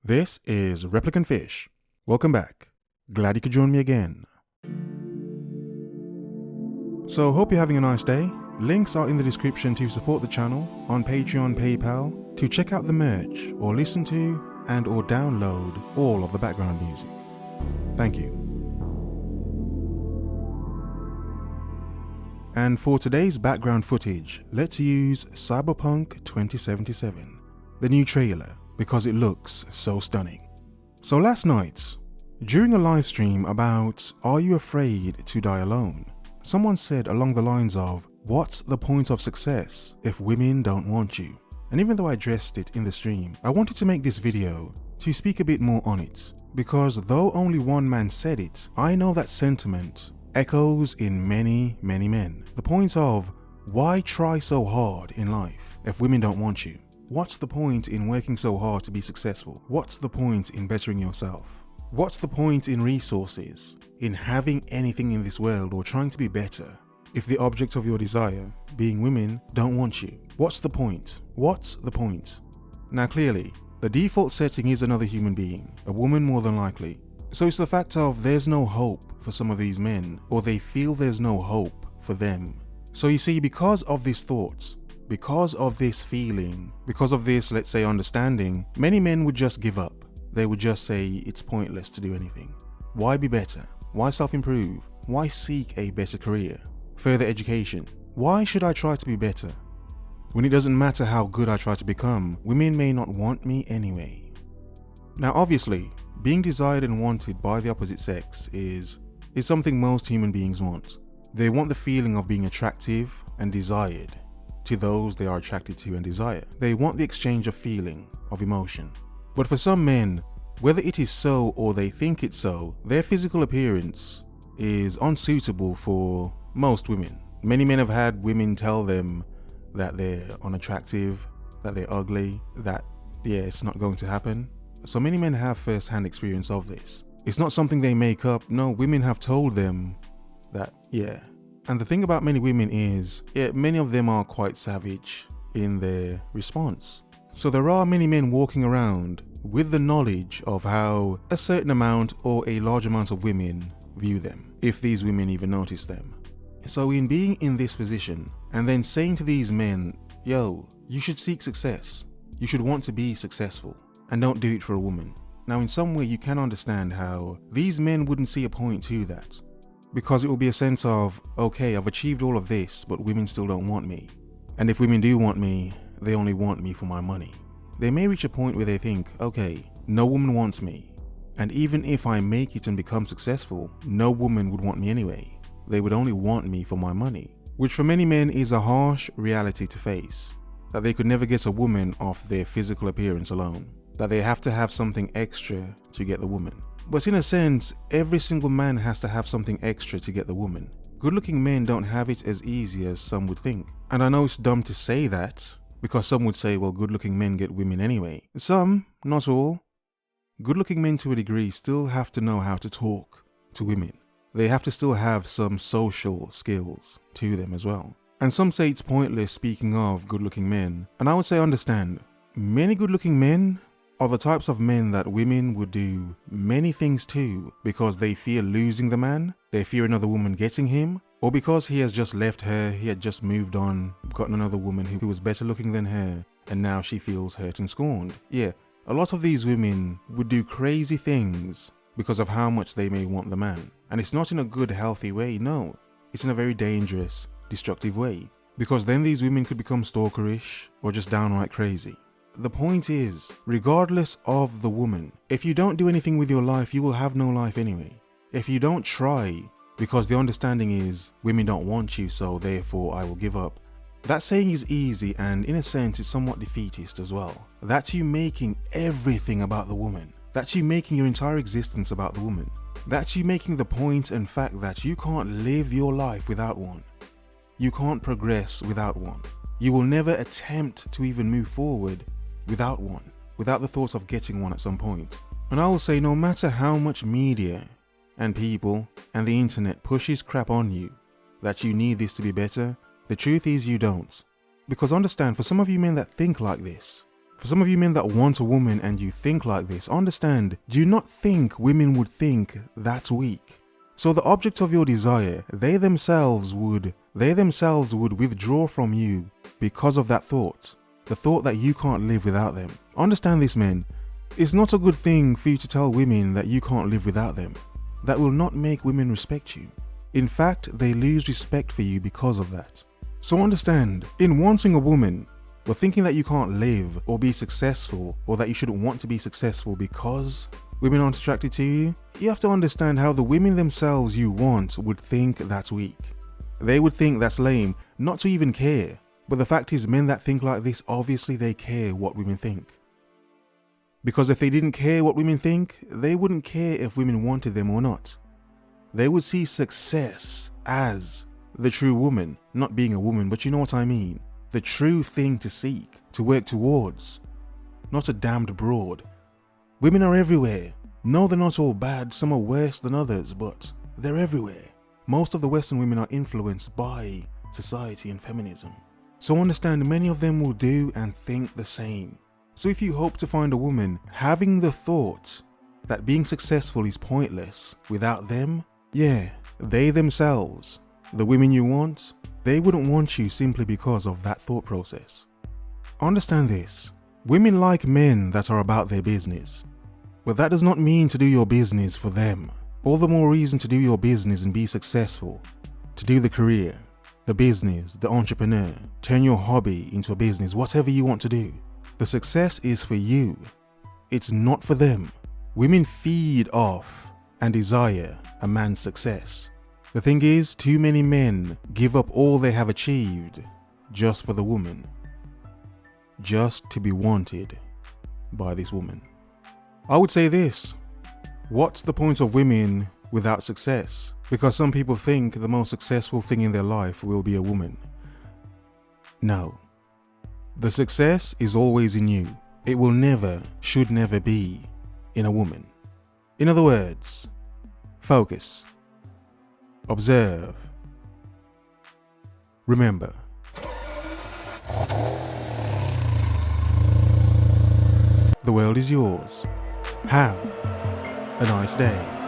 This is Replicant Fish. Welcome back. Glad you could join me again. So, hope you're having a nice day. Links are in the description to support the channel, on Patreon, PayPal, to check out the merch, or listen to and or download all of the background music. Thank you. And for today's background footage, let's use Cyberpunk 2077, the new trailer, because it looks so stunning. So last night, during a live stream about Are You Afraid to Die Alone, someone said along the lines of, what's the point of success if women don't want you? And even though I addressed it in the stream, I wanted to make this video to speak a bit more on it, because though only one man said it, I know that sentiment echoes in many, many men. The point of, why try so hard in life if women don't want you? What's the point in working so hard to be successful? What's the point in bettering yourself? What's the point in resources, in having anything in this world or trying to be better, if the object of your desire, being women, don't want you? What's the point? What's the point? Now clearly, the default setting is another human being, a woman more than likely. So it's the fact of there's no hope for some of these men, or they feel there's no hope for them. So you see, because of these thoughts, because of this feeling, because of this, let's say, understanding, many men would just give up. They would just say it's pointless to do anything. Why be better? Why self-improve? Why seek a better career? Further education? Why should I try to be better? When it doesn't matter how good I try to become, women may not want me anyway. Now obviously, being desired and wanted by the opposite sex is something most human beings want. They want the feeling of being attractive and desired to those they are attracted to and desire. They want the exchange of feeling, of emotion. But for some men, whether it is so or they think it's so, their physical appearance is unsuitable for most women. Many men have had women tell them that they're unattractive, that they're ugly, that, it's not going to happen. So many men have first-hand experience of this. It's not something they make up. No, women have told them that, And the thing about many women is, many of them are quite savage in their response. So there are many men walking around with the knowledge of how a certain amount or a large amount of women view them, if these women even notice them. So in being in this position and then saying to these men, you should seek success. You should want to be successful and don't do it for a woman. Now in some way you can understand how these men wouldn't see a point to that. Because it will be a sense of, okay, I've achieved all of this, but women still don't want me. And if women do want me, they only want me for my money. They may reach a point where they think, okay, no woman wants me. And even if I make it and become successful, no woman would want me anyway. They would only want me for my money. Which for many men is a harsh reality to face. That they could never get a woman off their physical appearance alone. That they have to have something extra to get the woman. But in a sense, every single man has to have something extra to get the woman. Good-looking men don't have it as easy as some would think. And I know it's dumb to say that, because some would say, well, good-looking men get women anyway. Some, not all. Good-looking men to a degree still have to know how to talk to women. They have to still have some social skills to them as well. And some say it's pointless speaking of good-looking men. And I would say understand, many good-looking men are the types of men that women would do many things to because they fear losing the man, they fear another woman getting him, or because he has just left her, he had just moved on, gotten another woman who was better looking than her, and now she feels hurt and scorned. A lot of these women would do crazy things because of how much they may want the man. And it's not in a good, healthy way, no. It's in a very dangerous, destructive way. Because then these women could become stalkerish or just downright crazy. The point is, regardless of the woman, if you don't do anything with your life, you will have no life anyway. If you don't try, because the understanding is women don't want you, so therefore I will give up. That saying is easy and in a sense it's somewhat defeatist as well. That's you making everything about the woman. That's you making your entire existence about the woman. That's you making the point and fact that you can't live your life without one. You can't progress without one. You will never attempt to even move forward without one, without the thought of getting one at some point. And I will say, no matter how much media and people and the internet pushes crap on you, that you need this to be better, the truth is you don't. Because understand, for some of you men that think like this, For some of you men that want a woman and you think like this, understand, do not think women would think that's weak. So the object of your desire, they themselves would withdraw from you because of that thought. The thought that you can't live without them. Understand this, men. It's not a good thing for you to tell women that you can't live without them. That will not make women respect you. In fact, they lose respect for you because of that. So understand, in wanting a woman, or thinking that you can't live or be successful, or that you shouldn't want to be successful because women aren't attracted to you, you have to understand how the women themselves you want would think that's weak. They would think that's lame, not to even care. But the fact is, men that think like this, obviously they care what women think. Because if they didn't care what women think, they wouldn't care if women wanted them or not. They would see success as the true woman, not being a woman, but you know what I mean. The true thing to seek, to work towards, not a damned broad. Women are everywhere. No, they're not all bad, some are worse than others, but they're everywhere. Most of the Western women are influenced by society and feminism. So understand, many of them will do and think the same. So if you hope to find a woman having the thought that being successful is pointless without them, yeah, they themselves, the women you want, they wouldn't want you simply because of that thought process. Understand this, women like men that are about their business, but that does not mean to do your business for them. All the more reason to do your business and be successful, to do the career, the business, the entrepreneur, turn your hobby into a business, whatever you want to do. The success is for you. It's not for them. Women feed off and desire a man's success. The thing is, too many men give up all they have achieved just for the woman. Just to be wanted by this woman. I would say this, what's the point of women without success? Because some people think the most successful thing in their life will be a woman. No. The success is always in you. It will never, should never be in a woman. In other words, focus. Observe. Remember. The world is yours. Have a nice day.